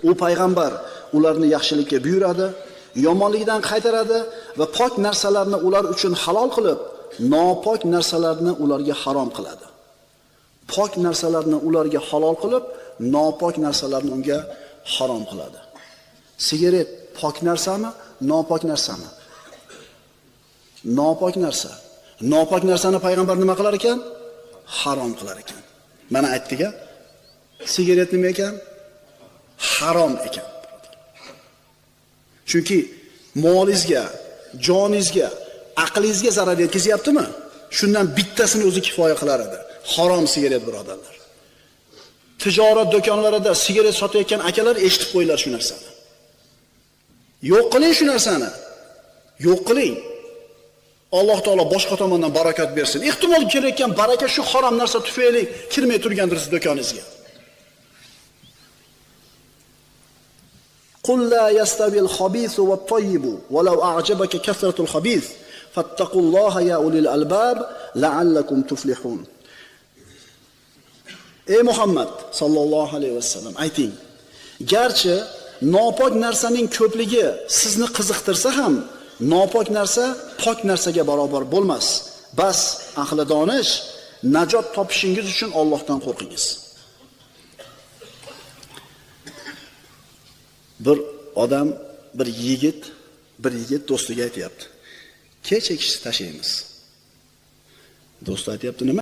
U payg'ambar ularni yaxshilikka buyuradi, yomonlikdan qaytaradi va pok narsalarni ular uchun halol qilib, nopok narsalarni ularga harom qiladi. Pok narsalarni ularga halol qilib, nopok narsalarni unga harom qiladi. Sigaret pok narsami, nopok narsami? Nopok narsa. Nopok narsani payg'ambar nima qilar ekan? Harom qilar ekan. Mana aytdik-a? Sigaret nima ekan? Harom ekan. Chunki molingizga, joningizga, aqlingizga zarar yetkazyaptimi? Shundan bittasini o'zi kifoya qilar edi. Harom sigaret, birodarlar. Tijorat do'konlarida sigaret sotayotgan akalar eshitib qo'yinglar shu narsani. Yo'q qiling shu narsani. Yo'q qiling. Alloh taolo boshqa tomondan barakat bersin. Ehtimol kelayotgan baraka shu harom narsa tufayli kirmay turgandir siz do'koningizga. Qul la yastabil khabithu wat-tayyibu walau a'jabaka kathratul khabith fattaqulloha ya ulil albab la'allakum tuflihun. Ey Muhammad sallallohu alayhi vasallam, ayting, garchi nopok narsaning ko'pligi sizni qiziqtirsa ham, nopok narsa pok narsaga barobar bo'lmas. Bas ahli donish, najot topishingiz uchun Allohdan qo'rqingiz. Bir yigit do'stiga aytayapti. Kech ekishni tashlaymiz. Do'sti aytayapti, nima?